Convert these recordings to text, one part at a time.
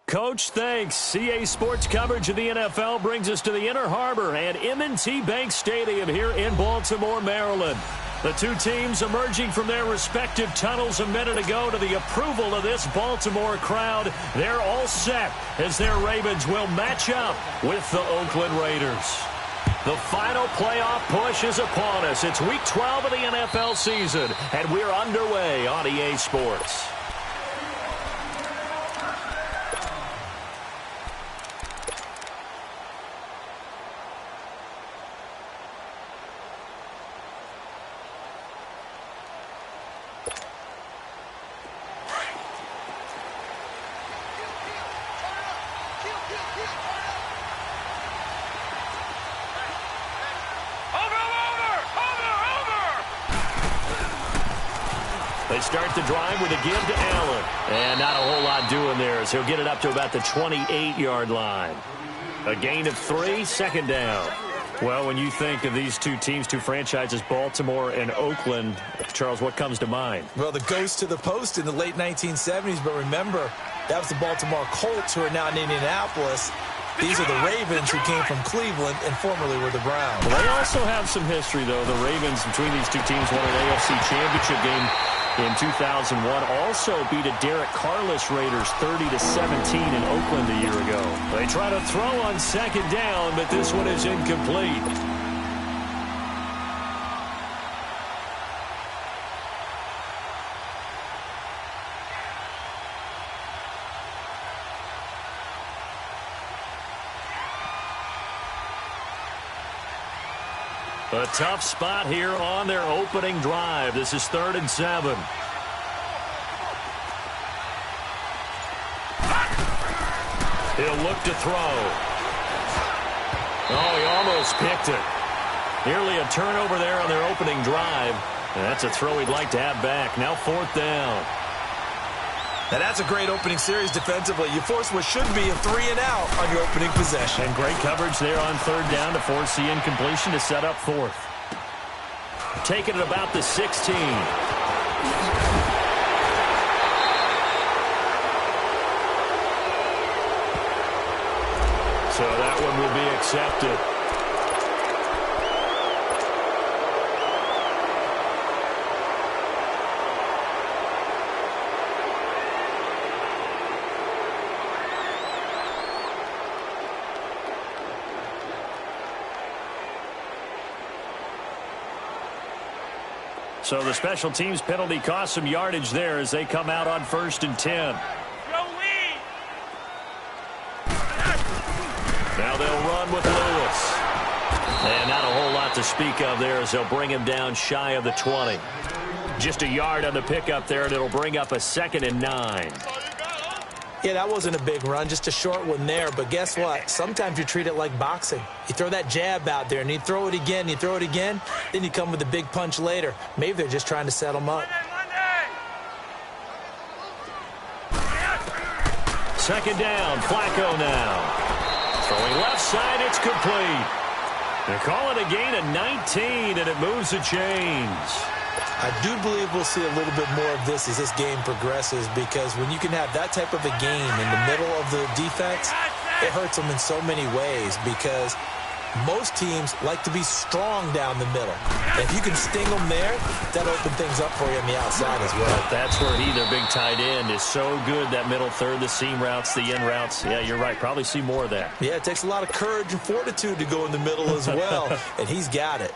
Coach, thanks. CA Sports coverage of the NFL brings us to the Inner Harbor and M&T Bank Stadium here in Baltimore, Maryland. The two teams emerging from their respective tunnels a minute ago to the approval of this Baltimore crowd. They're all set as their Ravens will match up with the Oakland Raiders. The final playoff push is upon us. It's Week 12 of the NFL season, and we're underway on EA Sports. They start the drive with a give to Allen. And not a whole lot doing there as he'll get it up to about the 28-yard line. A gain of 3, second down. Well, when you think of these two teams, two franchises, Baltimore and Oakland, Charles, what comes to mind? Well, the ghost to the post in the late 1970s. But remember, that was the Baltimore Colts who are now in Indianapolis. These are the Ravens who came from Cleveland and formerly were the Browns. Well, they also have some history, though. The Ravens, between these two teams, won an AFC championship game in 2001. Also beat a Derek Carless Raiders 30-17 in Oakland a year ago. They try to throw on second down, but this one is incomplete. A tough spot here on their opening drive. This is 3rd and 7. He'll look to throw. Oh, he almost picked it. Nearly a turnover there on their opening drive. And that's a throw he'd like to have back. Now 4th down. Now that's a great opening series defensively. You force what should be a 3-and-out on your opening possession. And great coverage there on 3rd down to force the incompletion to set up 4th. Taking it about the 16. So that one will be accepted. So the special teams penalty cost some yardage there as they come out on 1st and 10. Now they'll run with Lewis. And not a whole lot to speak of there as they'll bring him down shy of the 20. Just a yard on the pickup there, and it'll bring up a 2nd and 9. Yeah, that wasn't a big run, just a short one there. But guess what? Sometimes you treat it like boxing. You throw that jab out there, and you throw it again, then you come with a big punch later. Maybe they're just trying to set them up. 2nd down, Flacco now. Throwing left side, it's complete. They call it a gain of 19, and it moves the chains. I do believe we'll see a little bit more of this as this game progresses, because when you can have that type of a game in the middle of the defense, it hurts them in so many ways, because most teams like to be strong down the middle. And if you can sting them there, that'll open things up for you on the outside as well. That's where their big tight end, is so good, that middle third, the seam routes, the in routes. Yeah, you're right. Probably see more of that. Yeah, it takes a lot of courage and fortitude to go in the middle as well, and he's got it.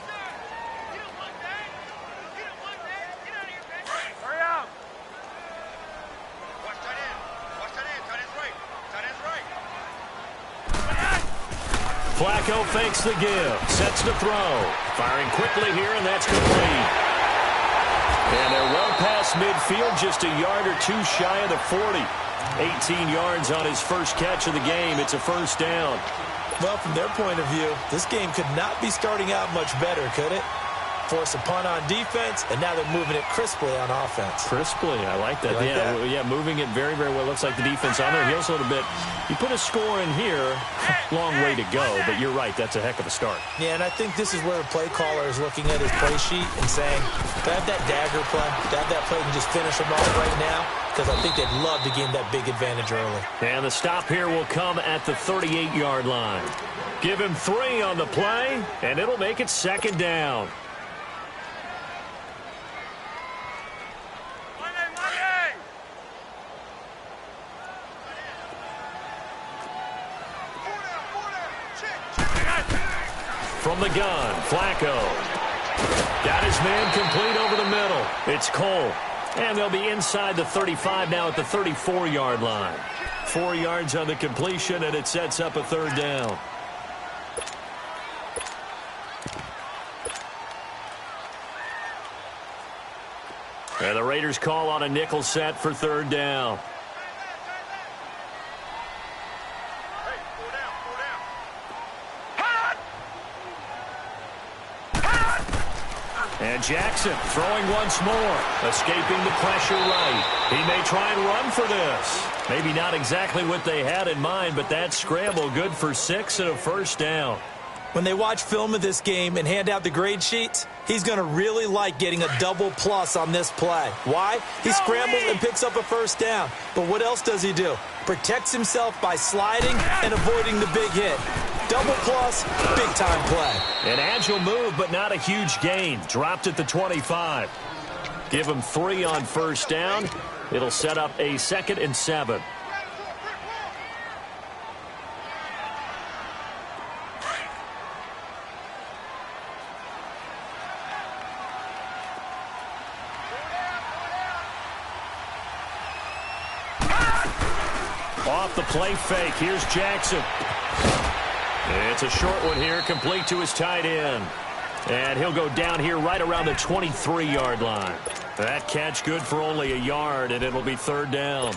Flacco fakes the give, sets to throw. Firing quickly here, and that's complete. And they're well past midfield, just a yard or two shy of the 40. 18 yards on his first catch of the game. It's a 1st down. Well, from their point of view, this game could not be starting out much better, could it? Force a punt on defense, and now they're moving it crisply on offense. Crisply, I like that. Yeah, moving it very, very well. Looks like the defense on their heels a little bit. You put a score in here, long way to go, but you're right, that's a heck of a start. Yeah, and I think this is where the play caller is looking at his play sheet and saying, to have that dagger play, to have that play and just finish them off right now, because I think they'd love to gain that big advantage early. And the stop here will come at the 38-yard line. Give him 3 on the play, and it'll make it 2nd down. From the gun, Flacco. Got his man complete over the middle. It's Cole. And they'll be inside the 35 now at the 34-yard line. 4 yards on the completion, and it sets up a 3rd down. And the Raiders call on a nickel set for 3rd down. And Jackson throwing once more, escaping the pressure right. He may try and run for this. Maybe not exactly what they had in mind, but that scramble good for 6 and a 1st down. When they watch film of this game and hand out the grade sheets, he's going to really like getting a double plus on this play. Why? He scrambles and picks up a 1st down. But what else does he do? Protects himself by sliding and avoiding the big hit. Double plus, big-time play. An agile move, but not a huge gain. Dropped at the 25. Give him 3 on 1st down. It'll set up a 2nd and 7. Off the play fake. Here's Jackson. It's a short one here, complete to his tight end. And he'll go down here right around the 23-yard line. That catch good for only a yard, and it'll be 3rd down.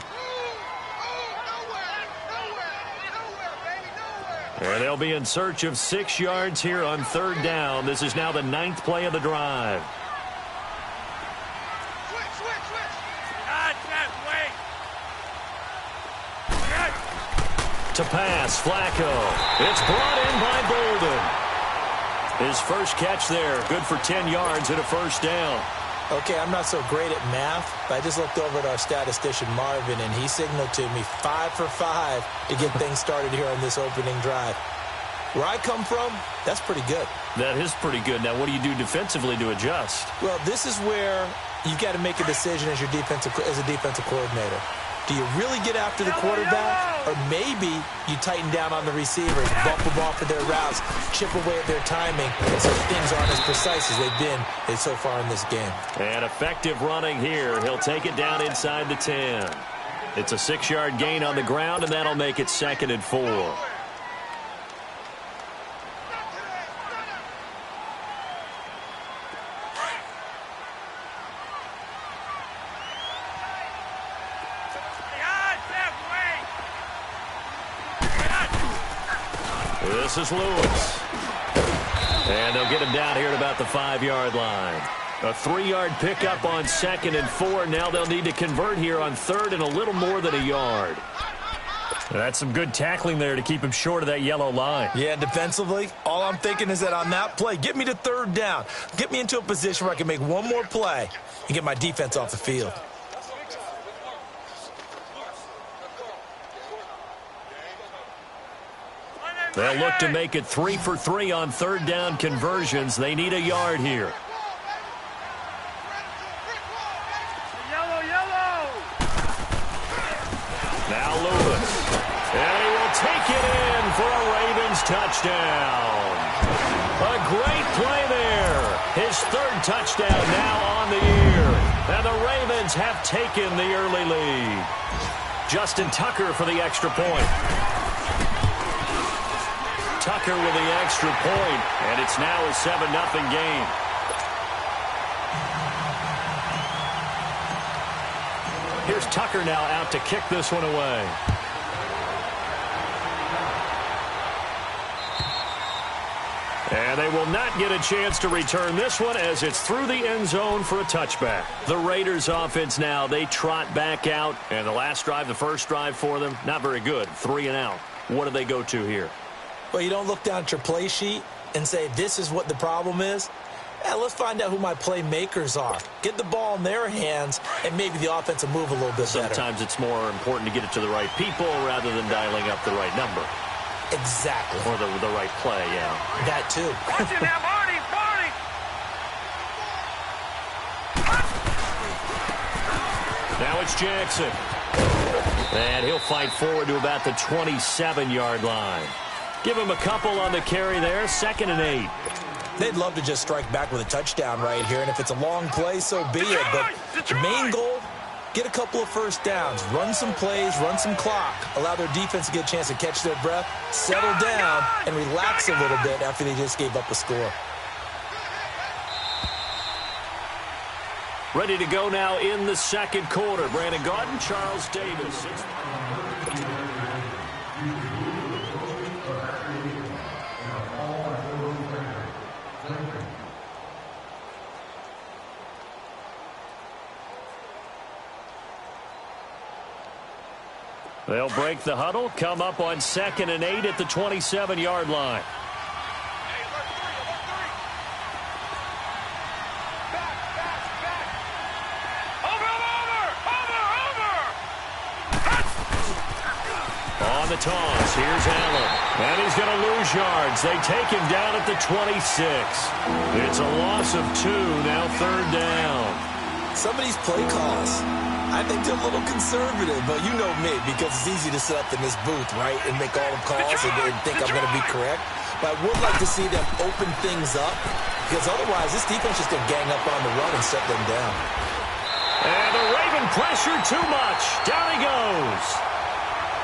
And they'll be in search of 6 yards here on 3rd down. This is now the 9th play of the drive. To pass, Flacco. It's brought in by Bolden. His first catch there, good for 10 yards and a 1st down. Okay, I'm not so great at math, but I just looked over at our statistician, Marvin, and he signaled to me 5 for 5 to get things started here on this opening drive. Where I come from, that's pretty good. That is pretty good. Now, what do you do defensively to adjust? Well, this is where you've got to make a decision as a defensive coordinator. Do you really get after the quarterback, or maybe you tighten down on the receivers, bump them off of their routes, chip away at their timing, so things aren't as precise as they've been so far in this game. And effective running here. He'll take it down inside the 10. It's a 6-yard gain on the ground, and that'll make it 2nd and 4. This is Lewis. And they'll get him down here at about the 5-yard line. A 3-yard pickup on 2nd and 4. Now they'll need to convert here on 3rd and a little more than a yard. That's some good tackling there to keep him short of that yellow line. Yeah, defensively, all I'm thinking is that on that play, get me to 3rd down. Get me into a position where I can make one more play and get my defense off the field. They'll look to make it 3 for 3 on 3rd down conversions. They need a yard here. Now Lewis. And he will take it in for a Ravens touchdown. A great play there. His 3rd touchdown now on the year. And the Ravens have taken the early lead. Justin Tucker for the extra point. Tucker with the extra point, and it's now a 7-0 game. Here's Tucker now out to kick this one away. And they will not get a chance to return this one as it's through the end zone for a touchback. The Raiders offense now, they trot back out. And the last drive, the first drive for them, not very good. 3 and out. What do they go to here? Well, you don't look down at your play sheet and say, this is what the problem is. let's find out who my playmakers are. Get the ball in their hands, and maybe the offense will move a little bit better. Sometimes it's more important to get it to the right people rather than dialing up the right number. Exactly. Or the right play, yeah. That too. Watch it now, Marty, Marty! Now it's Jackson. And he'll fight forward to about the 27-yard line. Give him a couple on the carry there, 2nd and 8. They'd love to just strike back with a touchdown right here, and if it's a long play, so be it. But the main goal, get a couple of first downs, run some plays, run some clock, allow their defense to get a chance to catch their breath, settle down, and relax a little bit after they just gave up a score. Ready to go now in the second quarter. Brandon Gaudin, Charles Davis. They'll break the huddle, come up on 2nd and 8 at the 27-yard line. On the toss, here's Allen. And he's going to lose yards. They take him down at the 26. It's a loss of 2, now 3rd down. Some of these play calls, I think they're a little conservative, but you know me, because it's easy to sit up in this booth, right, and make all the calls and think I'm going to be correct. But I would like to see them open things up, because otherwise this defense is going to gang up on the run and shut them down. And the Raven pressure too much. Down he goes.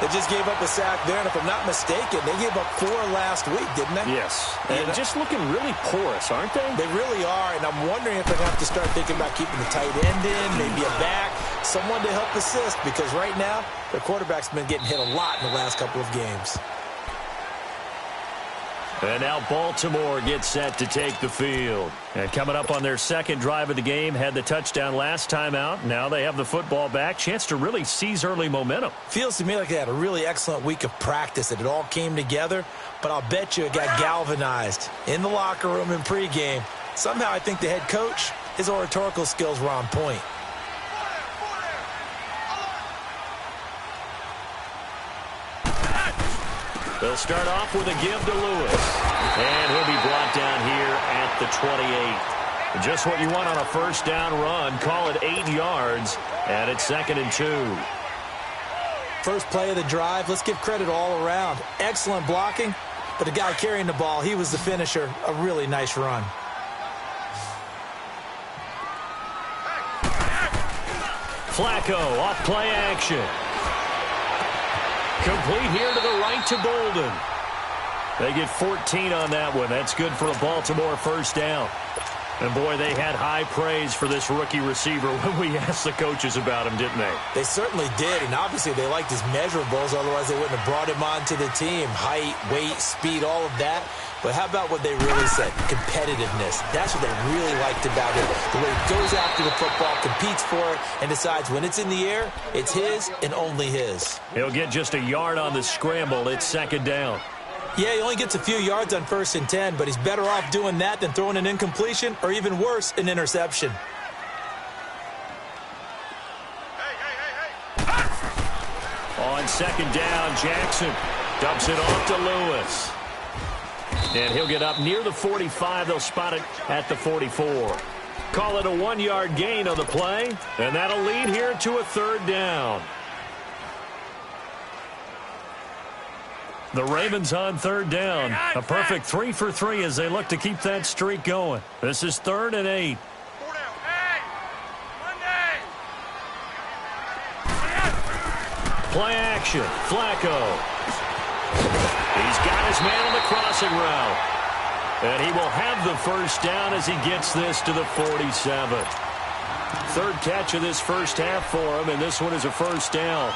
They just gave up a sack there, and if I'm not mistaken, they gave up 4 last week, didn't they? Yes. And just looking really porous, aren't they? They really are, and I'm wondering if they're going to have to start thinking about keeping the tight end in, maybe a back, someone to help assist, because right now, their quarterback's been getting hit a lot in the last couple of games. And now Baltimore gets set to take the field. And coming up on their second drive of the game, had the touchdown last time out. Now they have the football back. Chance to really seize early momentum. Feels to me like they had a really excellent week of practice, and it all came together. But I'll bet you it got galvanized in the locker room in pregame. Somehow I think the head coach, his oratorical skills were on point. They'll start off with a give to Lewis. And he'll be brought down here at the 28. Just what you want on a first down run. Call it 8 yards. And it's 2nd and 2. First play of the drive. Let's give credit all around. Excellent blocking. But the guy carrying the ball, he was the finisher. A really nice run. Flacco off play action. Complete here to the right to Bolden. They get 14 on that one. That's good for a Baltimore first down. And, boy, they had high praise for this rookie receiver when we asked the coaches about him, didn't they? They certainly did, and obviously they liked his measurables. Otherwise, they wouldn't have brought him onto the team. Height, weight, speed, all of that. But how about what they really said? Competitiveness. That's what they really liked about him. The way he goes after the football, competes for it, and decides when it's in the air, it's his and only his. He'll get just a yard on the scramble. It's 2nd down. Yeah, he only gets a few yards on 1st and 10, but he's better off doing that than throwing an incompletion or even worse, an interception. On 2nd down, Jackson dumps it off to Lewis. And he'll get up near the 45. They'll spot it at the 44. Call it a 1-yard gain on the play, and that'll lead here to a 3rd down. The Ravens on 3rd down. A perfect 3 for 3 as they look to keep that streak going. This is 3rd and 8. Play action. Flacco. He's got his man on the crossing route. And he will have the first down as he gets this to the 47. 3rd catch of this first half for him, and this one is a first down.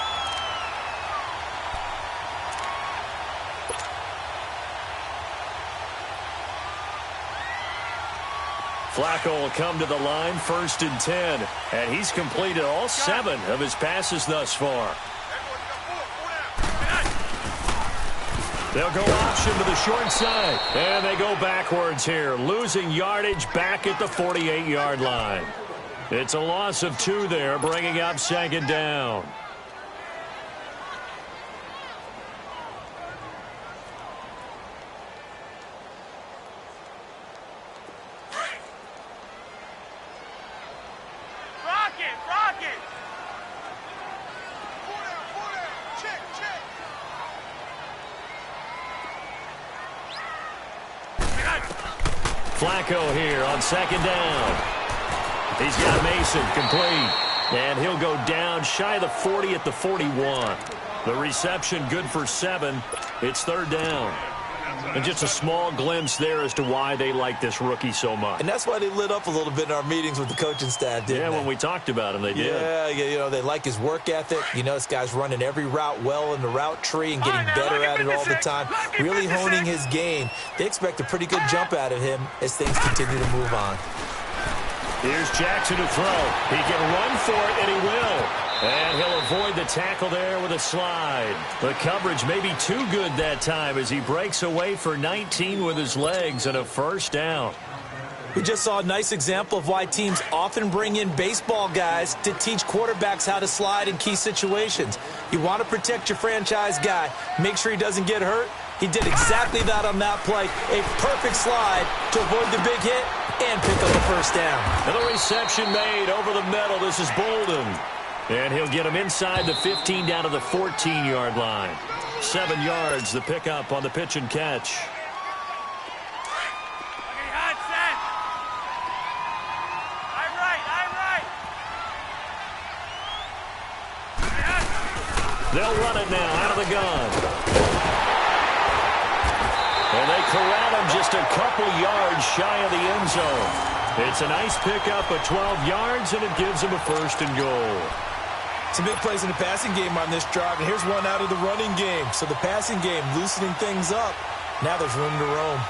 Flacco will come to the line, 1st and 10. And he's completed all 7 of his passes thus far. They'll go option to the short side. And they go backwards here, losing yardage back at the 48-yard line. It's a loss of 2 there, bringing up second down. Flacco here on second down. He's got Mason complete. And he'll go down shy of the 40 at the 41. The reception good for 7. It's third down. And just a small glimpse there as to why they like this rookie so much. And that's why they lit up a little bit in our meetings with the coaching staff, didn't they? When we talked about him, they did. Yeah, you know, they like his work ethic. You know, this guy's running every route well in the route tree and getting better at it all the time, really honing his game. They expect a pretty good jump out of him as things continue to move on. Here's Jackson to throw. He can run for it, and he will. And he'll avoid the tackle there with a slide. The coverage may be too good that time as he breaks away for 19 with his legs and a first down. We just saw a nice example of why teams often bring in baseball guys to teach quarterbacks how to slide in key situations. You want to protect your franchise guy. Make sure he doesn't get hurt. He did exactly that on that play. A perfect slide to avoid the big hit and pick up the first down. And the reception made over the middle. This is Bolden. And he'll get him inside the 15 down to the 14-yard line. 7 yards, the pickup on the pitch and catch. They'll run it now out of the gun. And they corral him just a couple yards shy of the end zone. It's a nice pickup of 12 yards, and it gives him a first and goal. Some big plays in the passing game on this drive, and here's one out of the running game. So the passing game loosening things up. Now there's room to roam.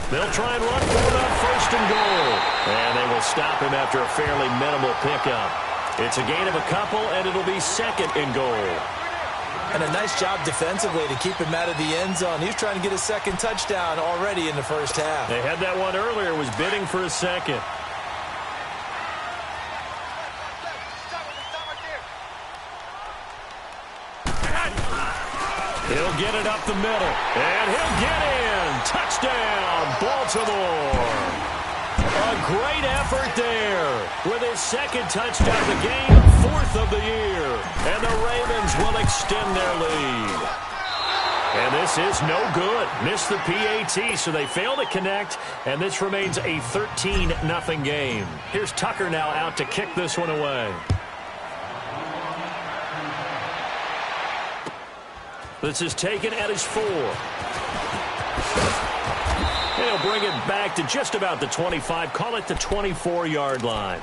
They'll try and run for it on first and goal. And they will stop him after a fairly minimal pickup. It's a gain of a couple, and it'll be second and goal. And a nice job defensively to keep him out of the end zone. He's trying to get his second touchdown already in the first half. They had that one earlier, was bidding for a second. He'll get it up the middle, and he'll get in. Touchdown, Baltimore. A great effort there with his second touchdown of the game, 4th of the year. And the Ravens will extend their lead. And this is no good. Missed the PAT, so they fail to connect, and this remains a 13-0 game. Here's Tucker now out to kick this one away. This is taken at his 4. He'll bring it back to just about the 25, call it the 24-yard line.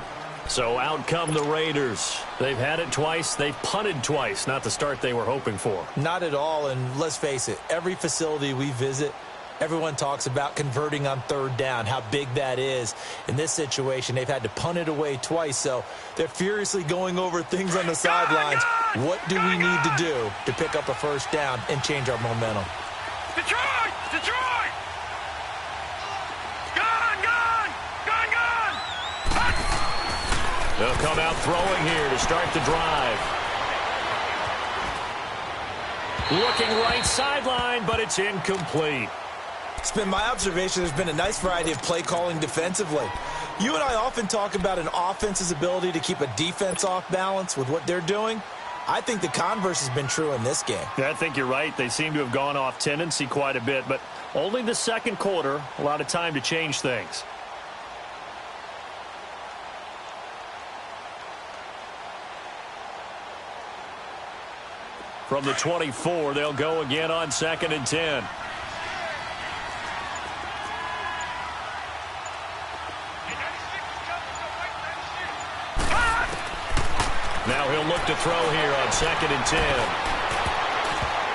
So out come the Raiders. They've had it twice. They've punted twice. Not the start they were hoping for. Not at all, and let's face it, every facility we visit, everyone talks about converting on third down, how big that is. In this situation, they've had to punt it away twice, so they're furiously going over things on the sidelines. What do we need to do to pick up a first down and change our momentum? Detroit! Detroit! They'll come out throwing here to start the drive. Looking right sideline, but it's incomplete. It's been my observation there's been a nice variety of play calling defensively. You and I often talk about an offense's ability to keep a defense off balance with what they're doing. I think the converse has been true in this game. Yeah, I think you're right. They seem to have gone off tendency quite a bit, but only the second quarter, a lot of time to change things. From the 24, they'll go again on 2nd and 10. Now he'll look to throw here on 2nd and 10.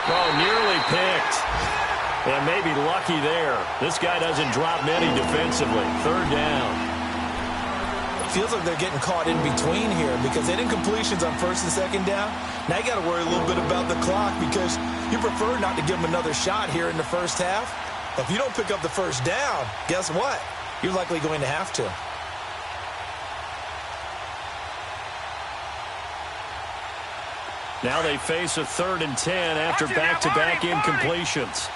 Oh, nearly picked. And maybe lucky there. This guy doesn't drop many defensively. Third down. feels like they're getting caught in between here because they didn't completions on first and second down. Now you got to worry a little bit about the clock because you prefer not to give them another shot here in the first half. If you don't pick up the first down, guess what? You're likely going to have to. Now they face a 3rd and 10 after back-to-back incompletions.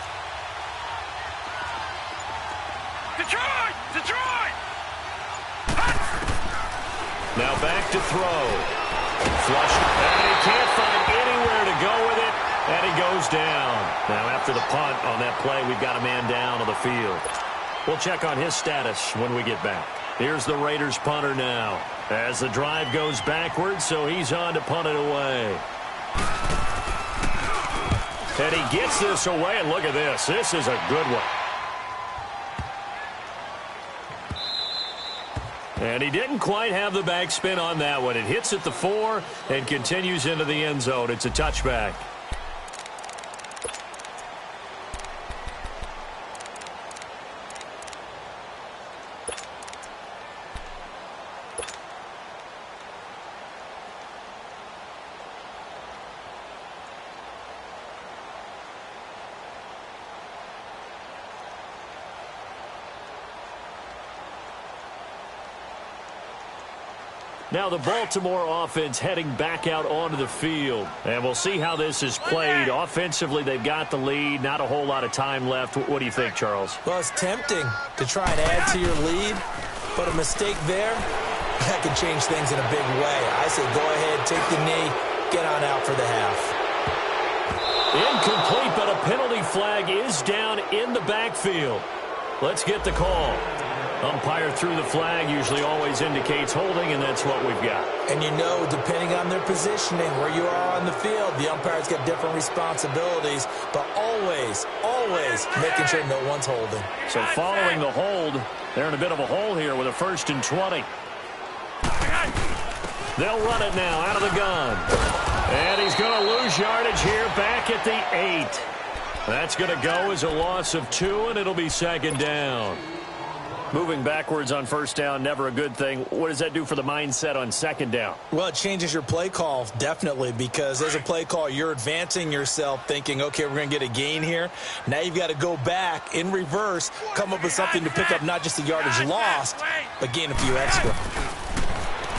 Detroit! Detroit! Now back to throw. Flush. And he can't find anywhere to go with it. And he goes down. Now after the punt on that play, we've got a man down on the field. We'll check on his status when we get back. Here's the Raiders punter now. As the drive goes backwards, so he's on to punt it away. And he gets this away, and look at this. This is a good one. And he didn't quite have the backspin on that one. It hits at the 4 and continues into the end zone. It's a touchback. Now the Baltimore offense heading back out onto the field. And we'll see how this is played. Offensively, they've got the lead. Not a whole lot of time left. What do you think, Charles? Well, it's tempting to try and add to your lead, but a mistake there, that can change things in a big way. I say go ahead, take the knee, get on out for the half. Incomplete, but a penalty flag is down in the backfield. Let's get the call. Umpire threw the flag, usually always indicates holding, and that's what we've got. And you know, depending on their positioning, where you are on the field, the umpire's got different responsibilities, but always making sure no one's holding. So following the hold, they're in a bit of a hole here with a 1st and 20. They'll run it now out of the gun. And he's going to lose yardage here back at the 8. That's going to go as a loss of 2, and it'll be 2nd down. Moving backwards on 1st down, never a good thing. What does that do for the mindset on 2nd down? Well, it changes your play call, definitely, because as a play call, you're advancing yourself thinking, okay, we're going to get a gain here. Now you've got to go back in reverse, come up with something to pick up not just the yardage lost, but gain a few extra.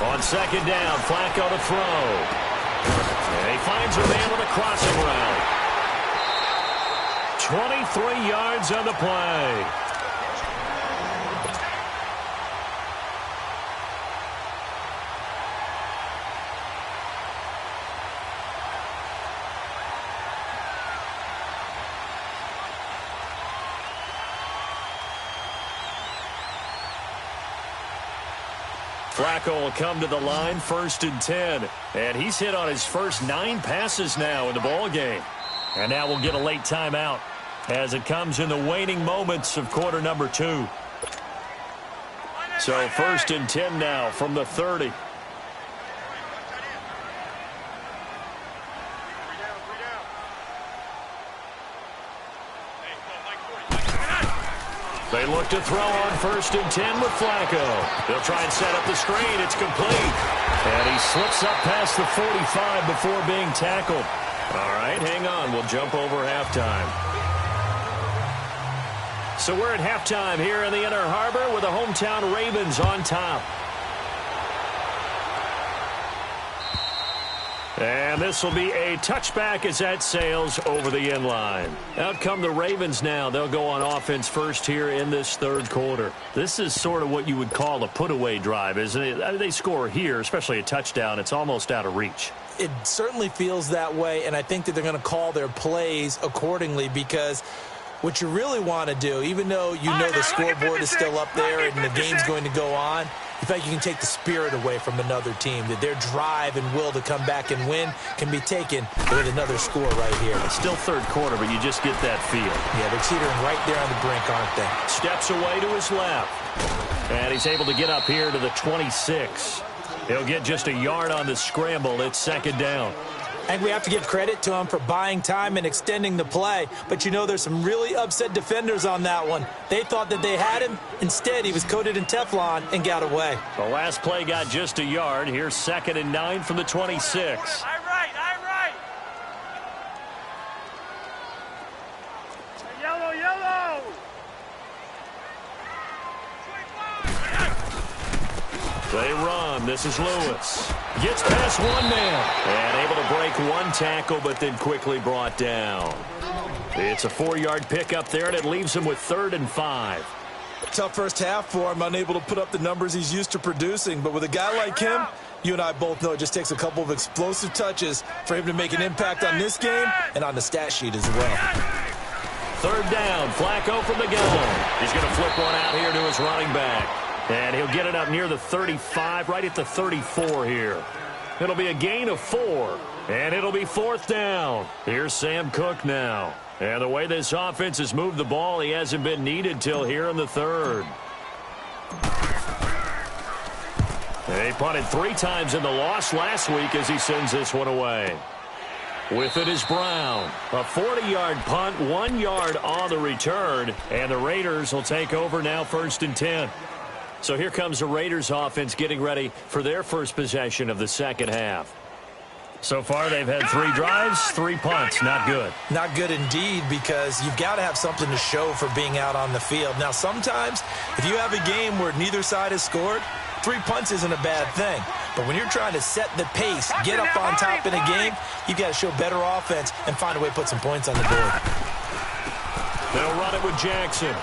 On 2nd down, Flacco to throw. And he finds a man on the crossing route. 23 yards on the play. Flacco will come to the line, 1st and 10. And he's hit on his first 9 passes now in the ball game. And now we'll get a late timeout as it comes in the waning moments of quarter number 2. So 1st and 10 now from the 30. They look to throw on 1st and 10 with Flacco. They'll try and set up the screen. It's complete. And he slips up past the 45 before being tackled. All right, hang on. We'll jump over halftime. So we're at halftime here in the Inner Harbor with the hometown Ravens on top. And this will be a touchback as that sails over the end line. Out come the Ravens now. They'll go on offense first here in this 3rd quarter. This is sort of what you would call a put-away drive, isn't it? I mean, they score here, especially a touchdown. It's almost out of reach. It certainly feels that way, and I think that they're going to call their plays accordingly because what you really want to do, even though you know the scoreboard is still up there and the game's going to go on, in fact, you can take the spirit away from another team, that their drive and will to come back and win can be taken with another score right here. It's still 3rd quarter, but you just get that feel. Yeah, they're teetering right there on the brink, aren't they? Steps away to his left. And he's able to get up here to the 26. He'll get just a yard on the scramble. It's 2nd down. I think we have to give credit to him for buying time and extending the play. But you know, there's some really upset defenders on that one. They thought that they had him. Instead, he was coated in Teflon and got away. The last play got just a yard. Here's 2nd and 9 from the 26. I'm right. Yellow. They run. This is Lewis. Gets past one man. And able to break one tackle, but then quickly brought down. It's a 4-yard pickup there, and it leaves him with 3rd and 5. Tough first half for him, unable to put up the numbers he's used to producing. But with a guy like him, you and I both know it just takes a couple of explosive touches for him to make an impact on this game and on the stat sheet as well. 3rd down. Flacco from the gun. He's going to flip one out here to his running back. And he'll get it up near the 35, right at the 34 here. It'll be a gain of 4, and it'll be 4th down. Here's Sam Cook now. And the way this offense has moved the ball, he hasn't been needed till here in the 3rd. They punted 3 times in the loss last week as he sends this one away. With it is Brown. A 40-yard punt, 1 yard on the return, and the Raiders will take over now 1st and 10. So here comes the Raiders offense getting ready for their first possession of the second half. So far, they've had 3 drives, 3 punts. Not good. Not good indeed, because you've got to have something to show for being out on the field. Now, sometimes, if you have a game where neither side has scored, 3 punts isn't a bad thing. But when you're trying to set the pace, get up on top in a game, you've got to show better offense and find a way to put some points on the board. They'll run it with Jackson.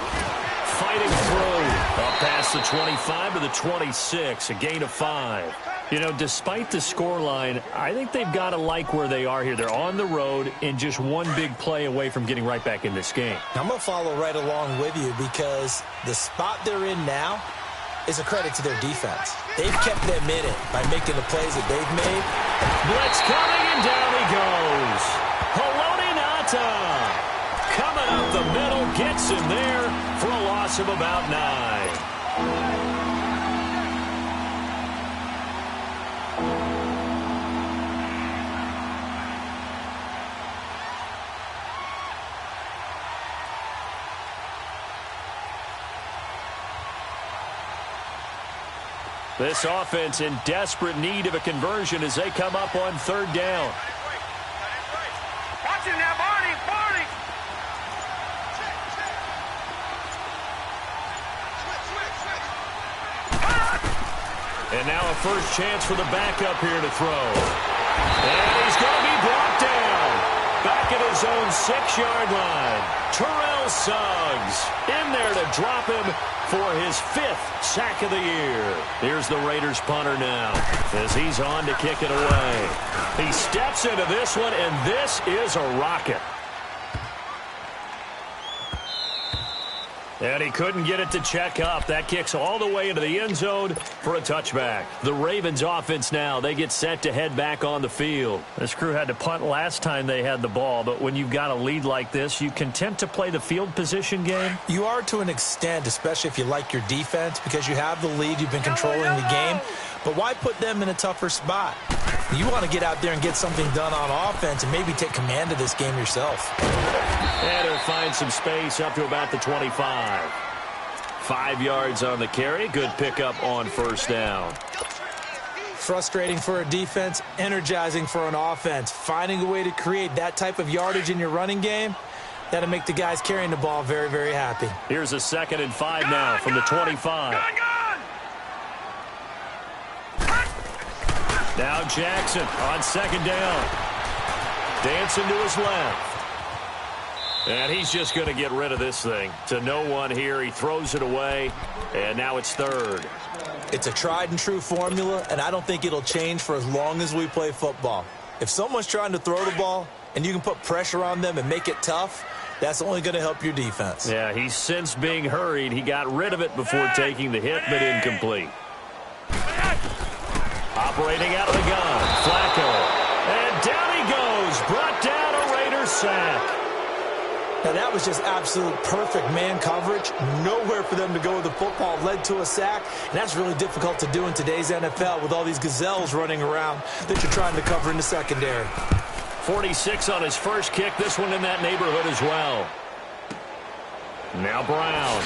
Fighting through. Up past the 25 to the 26, a gain of 5. You know, despite the scoreline, I think they've got to like where they are here. They're on the road and just one big play away from getting right back in this game. I'm going to follow right along with you because the spot they're in now is a credit to their defense. They've kept them in it by making the plays that they've made. Blitz coming, and down he goes. Haloti Ngata coming up the middle, gets him there for a loss of about 9. This offense in desperate need of a conversion as they come up on 3rd down. Watch him now, Barney! And now a first chance for the backup here to throw. And he's going to be brought down. Back at his own 6-yard line. Terrell Suggs in there to drop him for his 5th sack of the year. Here's the Raiders punter now as he's on to kick it away. He steps into this one, and this is a rocket. And he couldn't get it to check up. That kicks all the way into the end zone for a touchback. The Ravens offense now, they get set to head back on the field. This crew had to punt last time they had the ball, but when you've got a lead like this, you content to play the field position game? You are to an extent, especially if you like your defense, because you have the lead, you've been controlling the game. But why put them in a tougher spot? You want to get out there and get something done on offense and maybe take command of this game yourself. And he'll find some space up to about the 25. 5 yards on the carry. Good pickup on 1st down. Frustrating for a defense, energizing for an offense. Finding a way to create that type of yardage in your running game, that'll make the guys carrying the ball very, very happy. Here's a 2nd and 5 now from the 25. Now Jackson on 2nd down. Dancing to his left. And he's just going to get rid of this thing. To no one here. He throws it away. And now it's 3rd. It's a tried and true formula, and I don't think it'll change for as long as we play football. If someone's trying to throw the ball and you can put pressure on them and make it tough, that's only going to help your defense. Yeah, he's since being hurried. He got rid of it before taking the hit, but incomplete. Operating out of the gun, Flacco. And down he goes. Brought down a Raiders sack. Now, that was just absolute perfect man coverage. Nowhere for them to go with the football. Led to a sack. And that's really difficult to do in today's NFL with all these gazelles running around that you're trying to cover in the secondary. 46 on his first kick. This one in that neighborhood as well. Now Brown.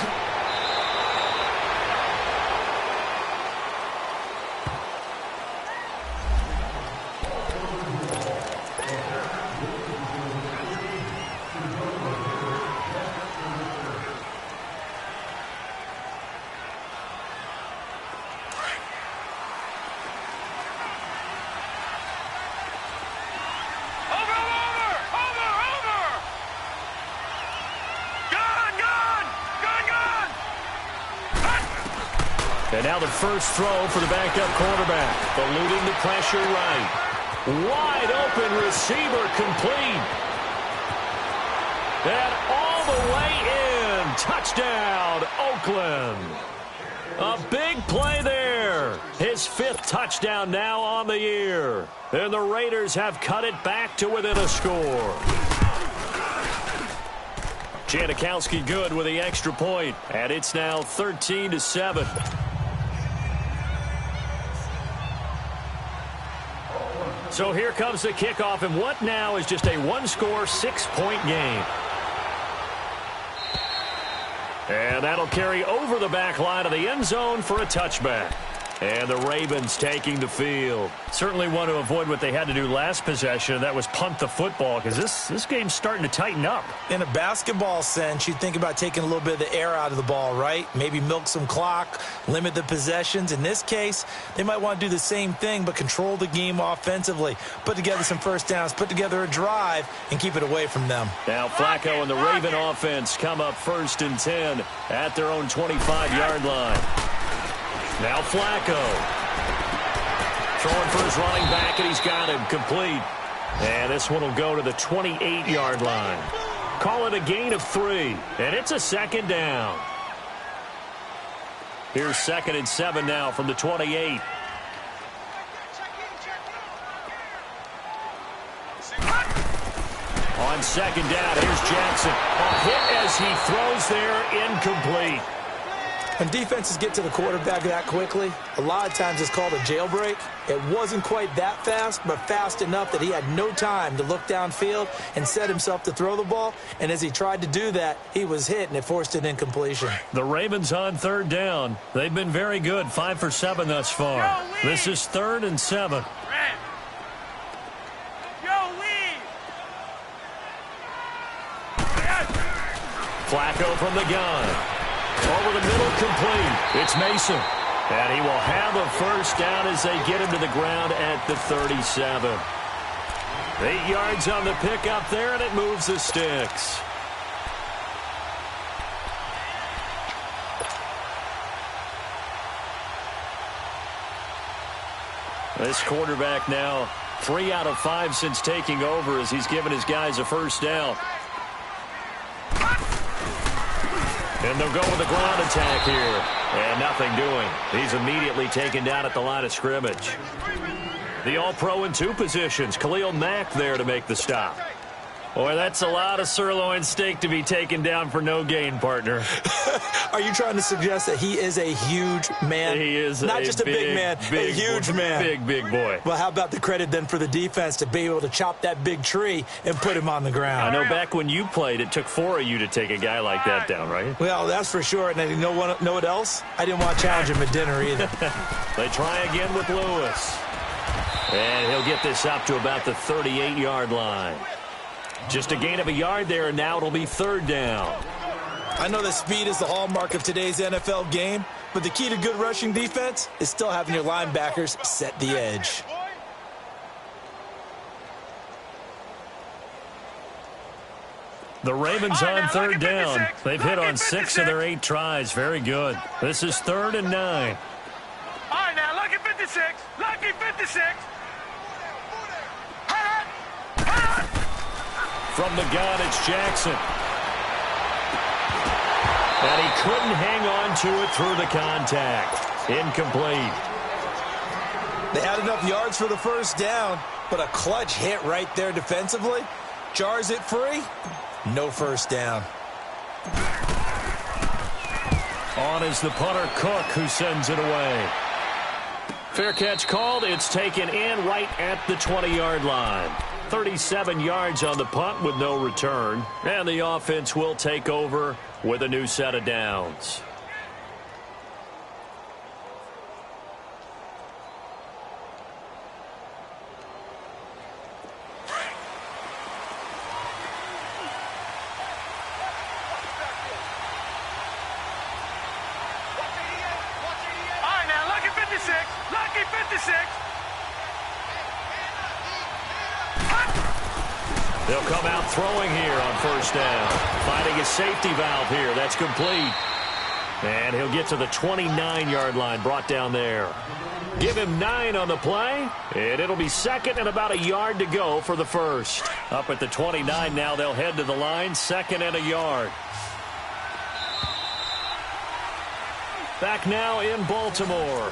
And now the first throw for the backup quarterback. Eluding the pressure right. Wide open receiver complete. And all the way in. Touchdown, Oakland. A big play there. His 5th touchdown now on the year. And the Raiders have cut it back to within a score. Janikowski good with the extra point. And it's now 13-7. So here comes the kickoff, and what now is just a one-score, 6-point game. And that'll carry over the back line of the end zone for a touchback. And the Ravens taking the field. Certainly want to avoid what they had to do last possession. That was punt the football, because this game's starting to tighten up. In a basketball sense, you think about taking a little bit of the air out of the ball, right? Maybe milk some clock, limit the possessions. In this case, they might want to do the same thing, but control the game offensively. Put together some first downs, put together a drive, and keep it away from them. Now Flacco and the Raven offense come up 1st and 10 at their own 25-yard line. Now Flacco. Throwing for his running back, and he's got him complete. And this one will go to the 28-yard line. Call it a gain of 3, and it's a 2nd down. Here's 2nd and 7 now from the 28. On 2nd down, here's Jackson. A hit as he throws there, incomplete. When defenses get to the quarterback that quickly, a lot of times it's called a jailbreak. It wasn't quite that fast, but fast enough that he had no time to look downfield and set himself to throw the ball. And as he tried to do that, he was hit, and it forced an incompletion. The Ravens on 3rd down. They've been very good, 5 for 7 thus far. This is 3rd and 7. Flacco from the gun. Over the middle, complete. It's Mason. And he will have a first down as they get him to the ground at the 37. 8 yards on the pickup there, and it moves the sticks. This quarterback now 3 out of 5 since taking over as he's given his guys a first down. And they'll go with the ground attack here. And nothing doing. He's immediately taken down at the line of scrimmage. The All-Pro in 2 positions. Khalil Mack there to make the stop. Boy, that's a lot of sirloin steak to be taken down for no gain, partner. Are you trying to suggest that he is a huge man? He is not just a big man, a huge man. Big boy. Well, how about the credit then for the defense to be able to chop that big tree and put him on the ground? I know back when you played, it took 4 of you to take a guy like that down, right? Well, that's for sure. And you know what else? I didn't want to challenge him at dinner either. They try again with Lewis. And he'll get this up to about the 38-yard line. Just a gain of a yard there, and now it'll be 3rd down. I know that speed is the hallmark of today's NFL game, but the key to good rushing defense is still having your linebackers set the edge. The Ravens on 3rd down. They've hit on 6 of their 8 tries. Very good. This is 3rd and 9. All right, now, lucky 56. Lucky 56. From the gun, it's Jackson. And he couldn't hang on to it through the contact. Incomplete. They had enough yards for the first down, but a clutch hit right there defensively. Jars it free. No first down. On is the punter, Cook, who sends it away. Fair catch called. It's taken in right at the 20-yard line. 37 yards on the punt with no return. And the offense will take over with a new set of downs. Lucky 56. They'll come out throwing here on first down. Finding a safety valve here. That's complete. And he'll get to the 29-yard line, brought down there. Give him 9 on the play, and it'll be second and about a yard to go for the first. Up at the 29 now, they'll head to the line, second and a yard. Back now in Baltimore.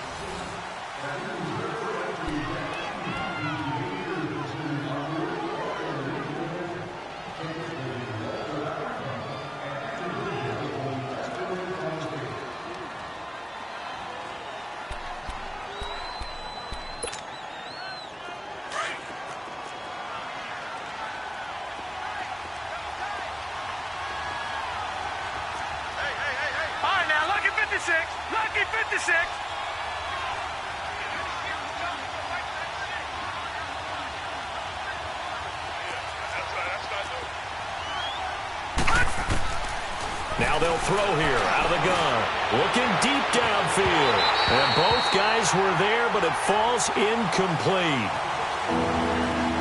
Lucky 56. Now they'll throw here out of the gun. Looking deep downfield. And both guys were there, but it falls incomplete.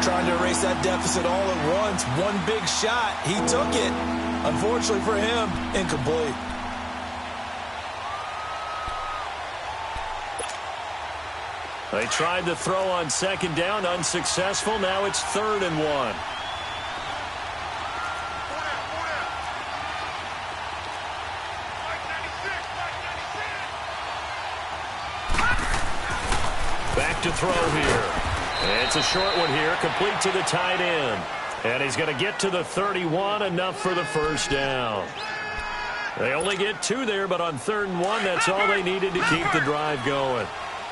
Trying to erase that deficit all at once. One big shot. He took it. Unfortunately for him, incomplete. They tried to throw on second down, unsuccessful. Now it's 3rd and 1. Back to throw here. It's a short one here, complete to the tight end. And he's going to get to the 31, enough for the first down. They only get 2 there, but on 3rd and 1, that's all they needed to keep the drive going.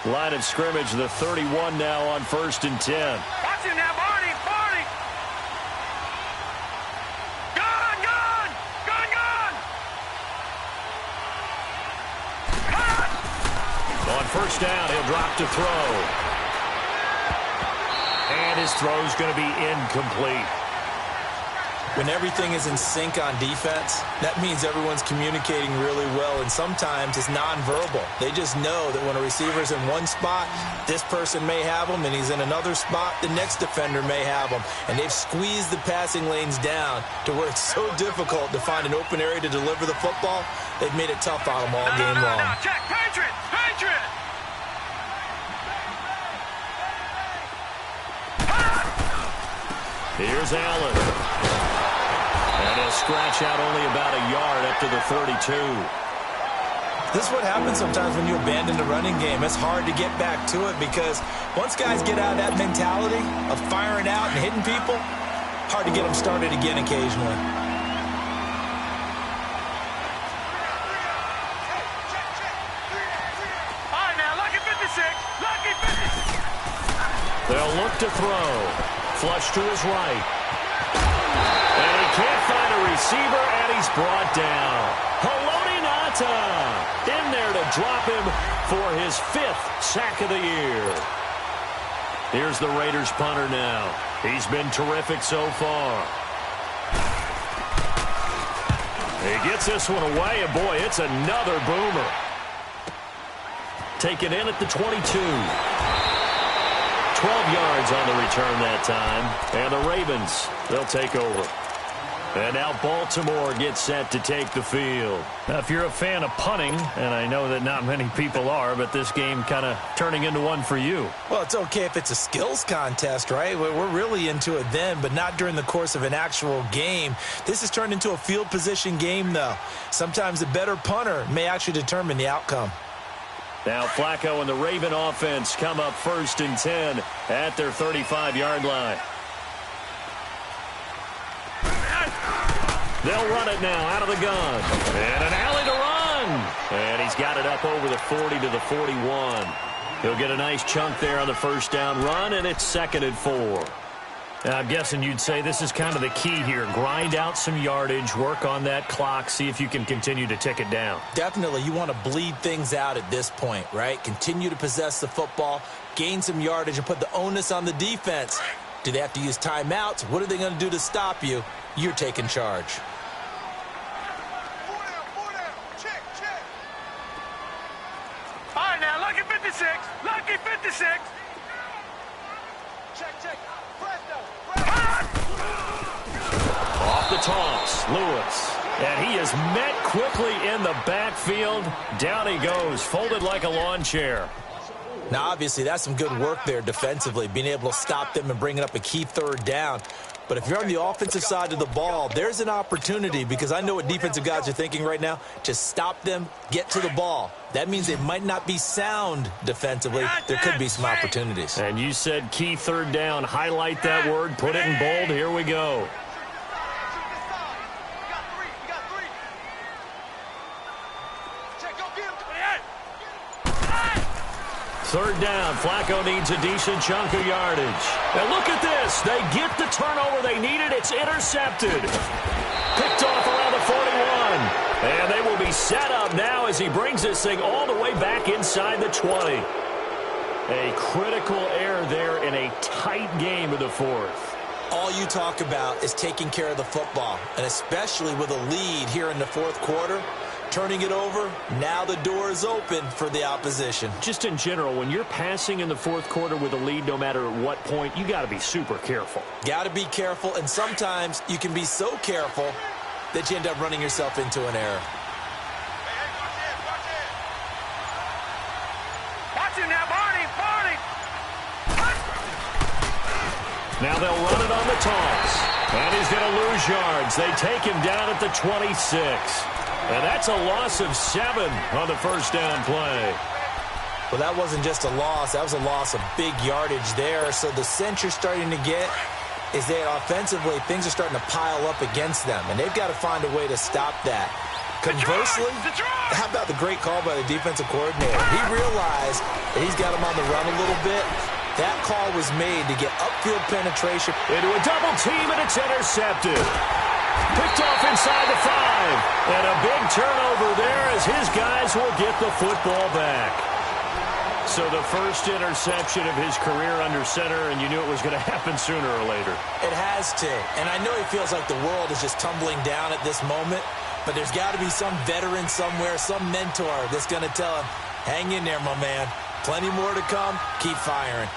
Line of scrimmage, the 31 now on 1st and 10. Watch him now, Barney, Barney. Gun, gun, gun, gun. Cut. On first down, he'll drop to throw. And his throw's going to be incomplete. When everything is in sync on defense, that means everyone's communicating really well, and sometimes it's nonverbal. They just know that when a receiver's in one spot, this person may have him, and he's in another spot, the next defender may have him. And they've squeezed the passing lanes down to where it's so difficult to find an open area to deliver the football. They've made it tough on them all game long. No, check, Patriot, Patriot. Here's Allen. And he'll scratch out only about a yard up to the 32. This is what happens sometimes when you abandon the running game. It's hard to get back to it because once guys get out of that mentality of firing out and hitting people, hard to get them started again occasionally. All right, now, lucky 56, lucky 56. They'll look to throw. Flush to his right. And he can't find a receiver, and he's brought down. Haloti Ngata in there to drop him for his 5th sack of the year. Here's the Raiders punter now. He's been terrific so far. He gets this one away, and boy, it's another boomer. Taken in at the 22. 12 yards on the return that time. And the Ravens, they'll take over. And now Baltimore gets set to take the field. Now, if you're a fan of punting, and I know that not many people are, but this game kind of turning into one for you. Well, it's okay if it's a skills contest, right? We're really into it then, but not during the course of an actual game. This has turned into a field position game, though. Sometimes the better punter may actually determine the outcome. Now Flacco and the Raven offense come up 1st and 10 at their 35-yard line. They'll run it now out of the gun. And an alley to run. And he's got it up over the 40 to the 41. He'll get a nice chunk there on the first down run, and it's 2nd and 4. I'm guessing you'd say this is kind of the key here. Grind out some yardage, work on that clock, see if you can continue to tick it down. Definitely. You want to bleed things out at this point, right? Continue to possess the football, gain some yardage, and put the onus on the defense. Do they have to use timeouts? What are they going to do to stop you? You're taking charge. Four down. Check. All right, now, lucky 56. Lucky 56. Check. Off the toss, Lewis. And he is met quickly in the backfield. Down he goes, folded like a lawn chair. Now, obviously, that's some good work there defensively, being able to stop them and bringing up a key third down. But if you're on the offensive side of the ball, there's an opportunity, because I know what defensive guys are thinking right now. Just stop them, get to the ball. That means they might not be sound defensively. There could be some opportunities. And you said key third down. Highlight that word, put it in bold. Here we go. Third down. Flacco needs a decent chunk of yardage. And look at this. They get the turnover they needed. It's intercepted. Picked off around the 41. And they will be set up now as he brings this thing all the way back inside the 20. A critical error there in a tight game of the fourth. All you talk about is taking care of the football, and especially with a lead here in the fourth quarter. Turning it over, now the door is open for the opposition. Just in general, when you're passing in the fourth quarter with a lead, no matter at what point, you got to be super careful. Got to be careful, and sometimes you can be so careful that you end up running yourself into an error. Watch him now, Barney. Now they'll run it on the toss. And he's going to lose yards. They take him down at the 26. And that's a loss of 7 on the first down play. Well, that wasn't just a loss. That was a loss of big yardage there. So the sense you're starting to get is that offensively, things are starting to pile up against them. And they've got to find a way to stop that. Conversely, how about the great call by the defensive coordinator? He realized that he's got him on the run a little bit. That call was made to get upfield penetration. Into a double team, and it's intercepted. Picked off inside the 5. And a big turnover there as his guys will get the football back. So the first interception of his career under center, and you knew it was going to happen sooner or later. It has to. And I know he feels like the world is just tumbling down at this moment, but there's got to be some veteran somewhere, some mentor that's going to tell him, hang in there, my man. Plenty more to come. Keep firing.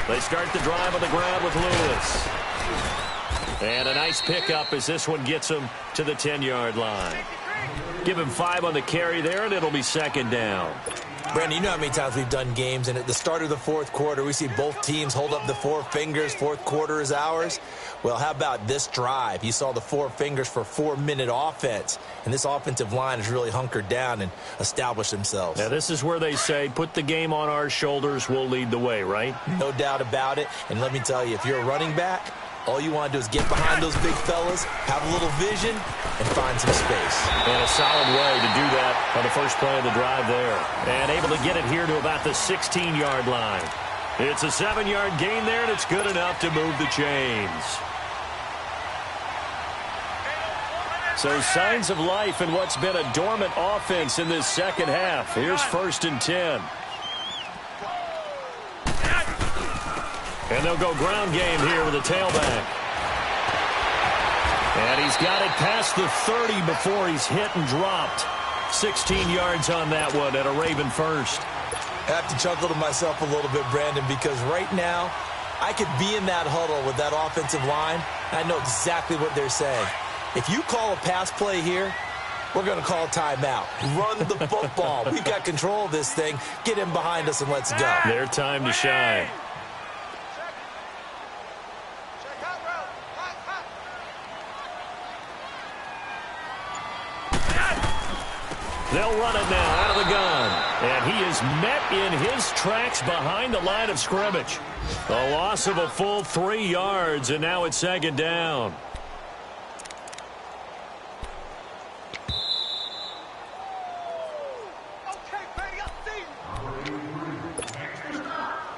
They start the drive on the ground with Lewis. And a nice pickup as this one gets him to the 10-yard line. Give him 5 on the carry there, and it'll be second down. Brandon, you know how many times we've done games, and at the start of the fourth quarter, we see both teams hold up the 4 fingers, fourth quarter is ours. Well, how about this drive? You saw the 4 fingers for 4-minute offense, and this offensive line has really hunkered down and established themselves. Now, this is where they say, put the game on our shoulders, we'll lead the way, right? No doubt about it, and let me tell you, if you're a running back, all you want to do is get behind those big fellas, have a little vision, and find some space. And a solid way to do that on the first play of the drive there. And able to get it here to about the 16-yard line. It's a 7-yard gain there, and it's good enough to move the chains. So signs of life in what's been a dormant offense in this second half. Here's 1st and 10. And they'll go ground game here with a tailback. And he's got it past the 30 before he's hit and dropped. 16 yards on that one and a Raven first. I have to chuckle to myself a little bit, Brandon, because right now I could be in that huddle with that offensive line, and I know exactly what they're saying. If you call a pass play here, we're going to call a timeout. Run the football. We've got control of this thing. Get in behind us and let's go. Their time to shine. They'll run it now out of the gun. And he is met in his tracks behind the line of scrimmage. A loss of a full 3 yards, and now it's second down.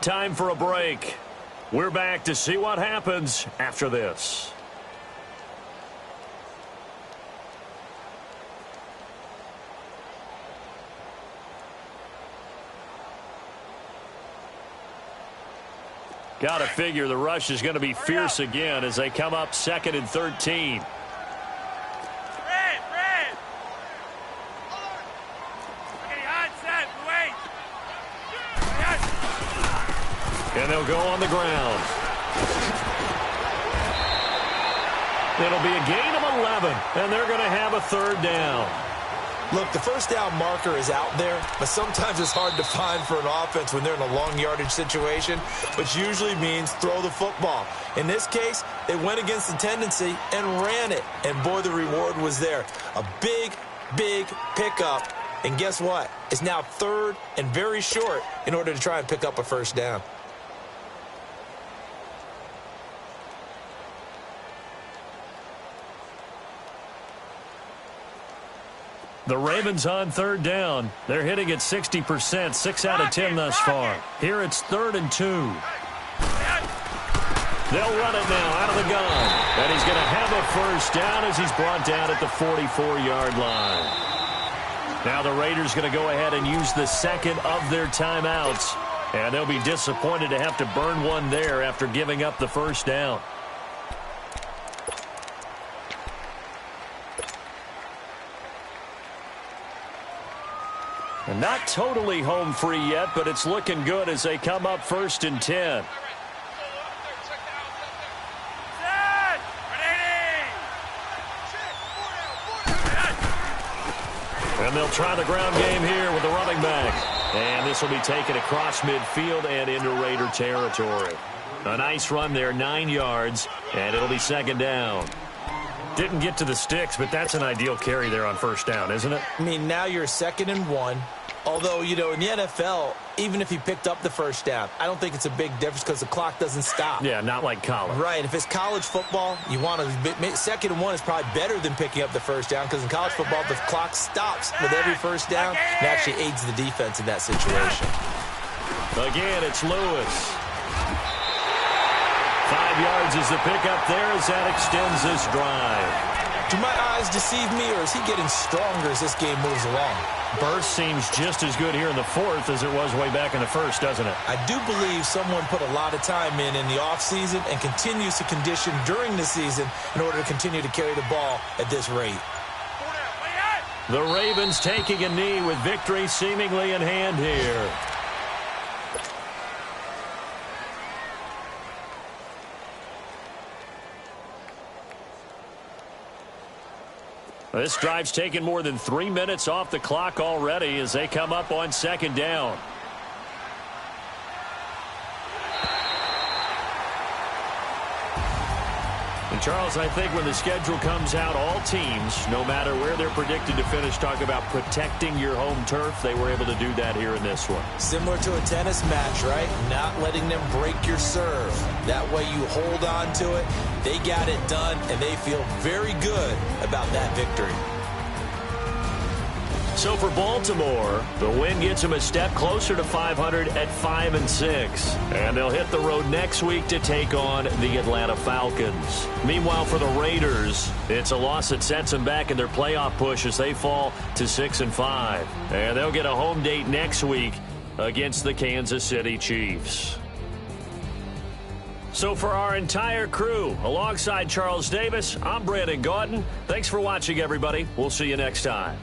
Time for a break. We're back to see what happens after this. Got to figure the rush is going to be fierce again as they come up 2nd and 13. And they'll go on the ground. It'll be a gain of 11, and they're going to have a 3rd down. Look, the first down marker is out there, but sometimes it's hard to find for an offense when they're in a long yardage situation, which usually means throw the football. In this case, they went against the tendency and ran it, and boy, the reward was there. A big, big pickup, and guess what? It's now 3rd and very short in order to try and pick up a first down. The Ravens on 3rd down. They're hitting at 60%, 6 out of 10 thus far. Here it's 3rd and 2. They'll run it now out of the gun. And he's going to have a first down as he's brought down at the 44-yard line. Now the Raiders going to go ahead and use the 2nd of their timeouts. And they'll be disappointed to have to burn one there after giving up the first down. And not totally home free yet, but it's looking good as they come up 1st and 10. And they'll try the ground game here with the running back. And this will be taken across midfield and into Raider territory. A nice run there, 9 yards, and it'll be 2nd down. Didn't get to the sticks, but that's an ideal carry there on first down, isn't it? I mean, now you're 2nd and 1. Although, you know, in the NFL, even if he picked up the first down, I don't think it's a big difference because the clock doesn't stop. Yeah, not like college. Right. If it's college football, you want to 2nd and 1 is probably better than picking up the first down because in college football, the clock stops with every first down and actually aids the defense in that situation. Again, it's Lewis. 5 yards is the pickup there as that extends this drive. Do my eyes deceive me, or is he getting stronger as this game moves along? Burst seems just as good here in the 4th as it was way back in the 1st, doesn't it? I do believe someone put a lot of time in the offseason and continues to condition during the season in order to continue to carry the ball at this rate. The Ravens taking a knee with victory seemingly in hand here. This drive's taken more than 3 minutes off the clock already as they come up on 2nd down. And Charles, I think when the schedule comes out, all teams, no matter where they're predicted to finish, talk about protecting your home turf. They were able to do that here in this one. Similar to a tennis match, right? Not letting them break your serve. That way you hold on to it. They got it done, and they feel very good about that victory. So for Baltimore, the win gets them a step closer to 500 at 5-6. And they'll hit the road next week to take on the Atlanta Falcons. Meanwhile, for the Raiders, it's a loss that sets them back in their playoff push as they fall to 6-5. And they'll get a home date next week against the Kansas City Chiefs. So for our entire crew, alongside Charles Davis, I'm Brandon Gaudin. Thanks for watching, everybody. We'll see you next time.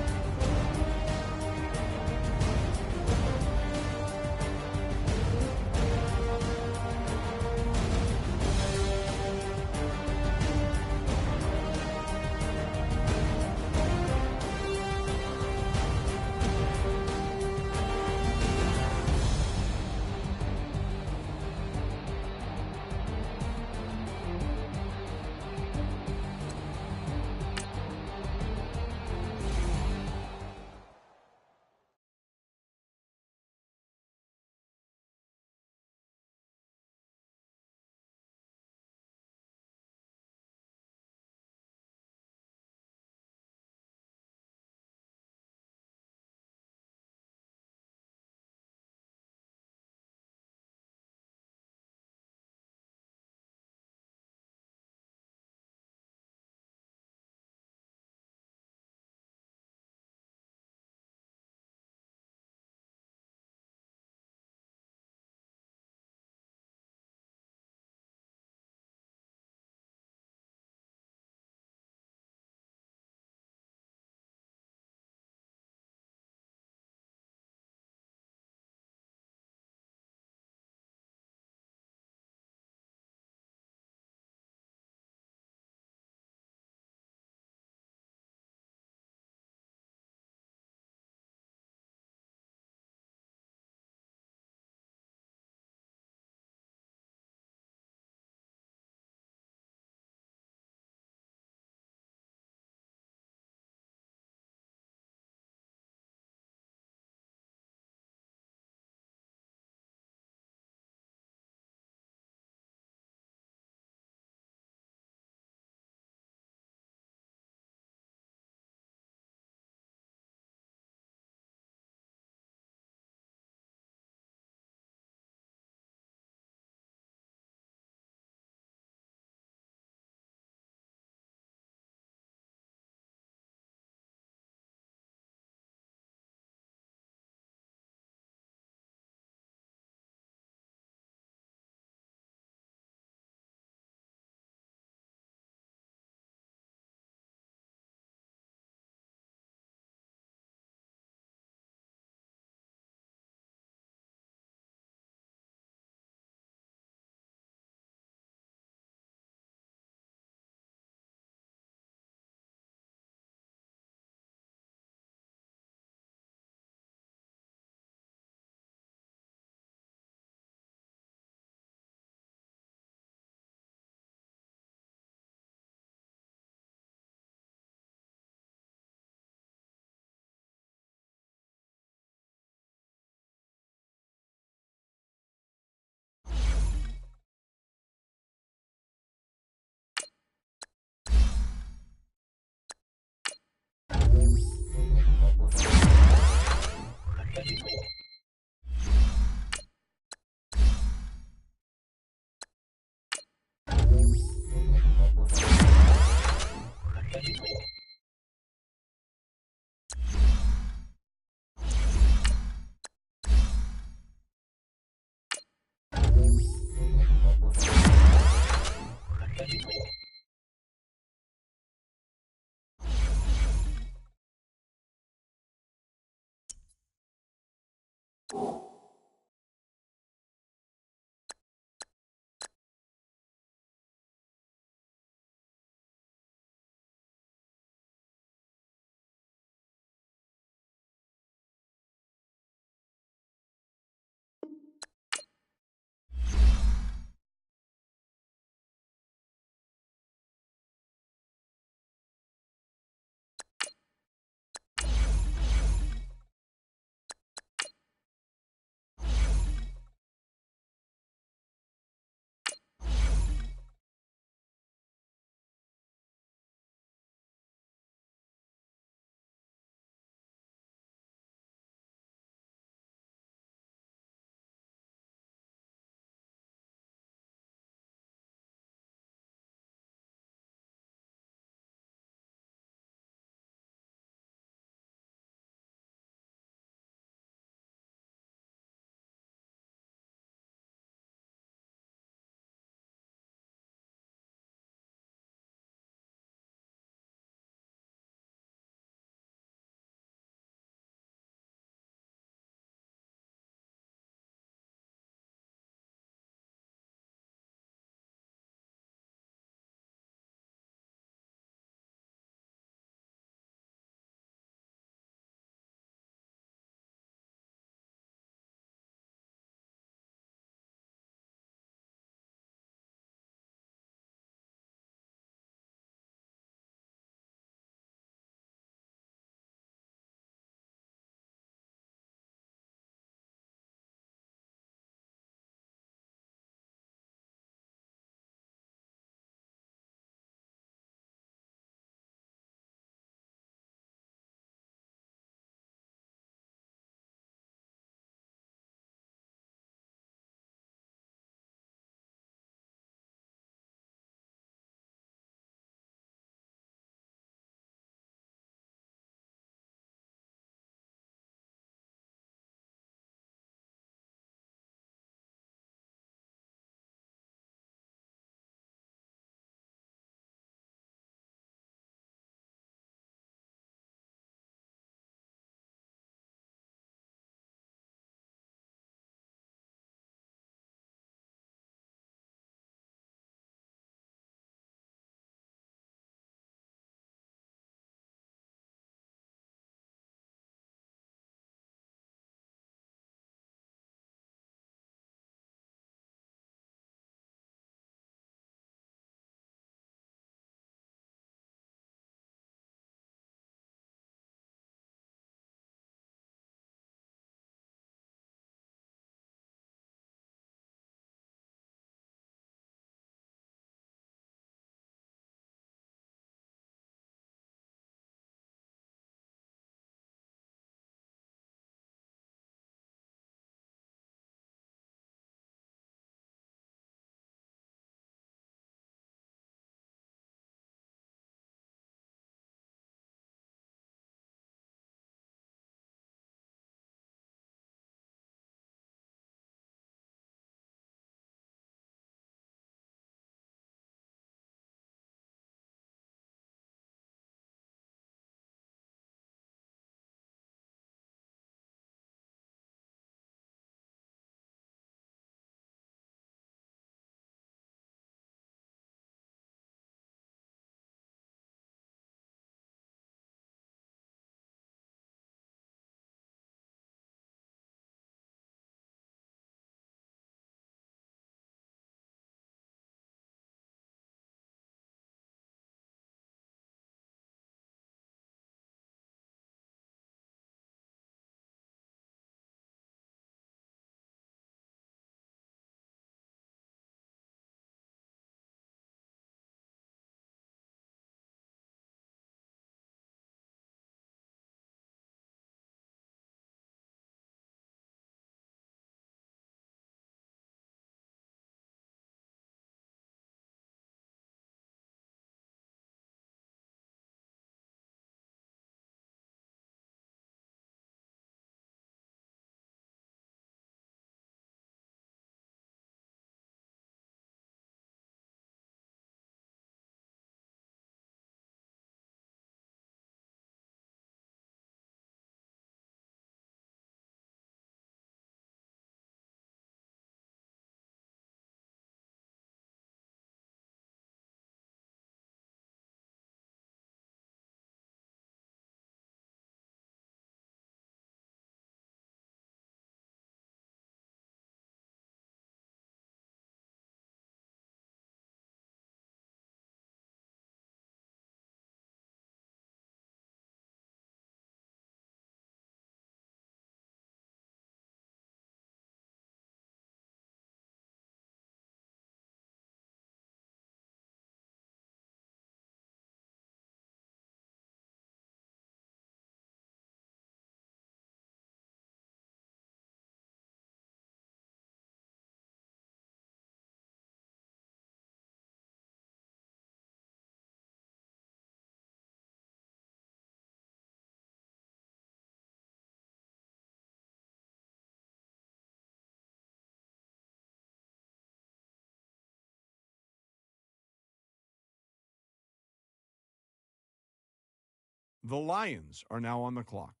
The Lions are now on the clock.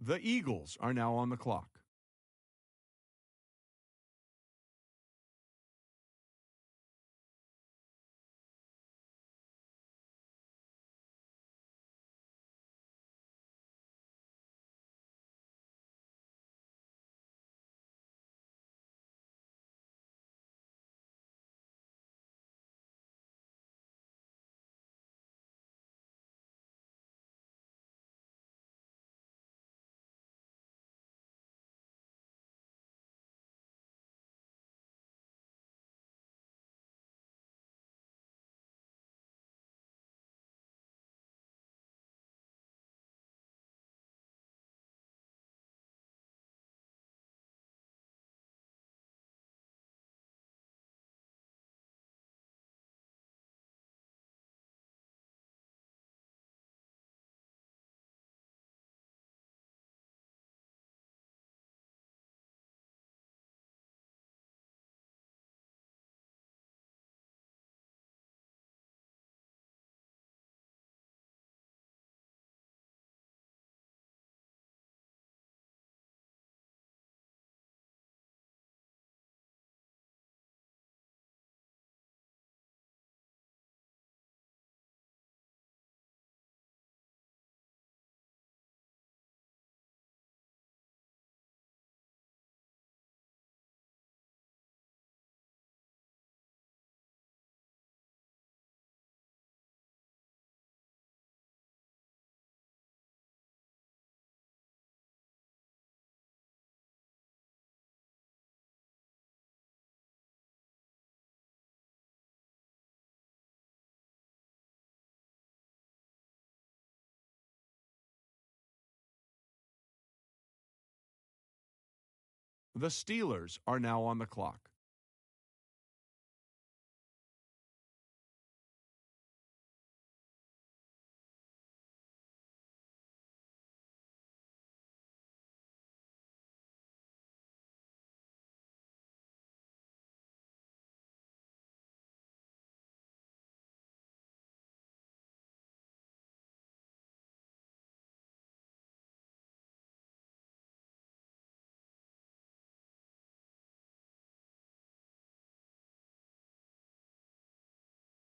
The Eagles are now on the clock. The Steelers are now on the clock.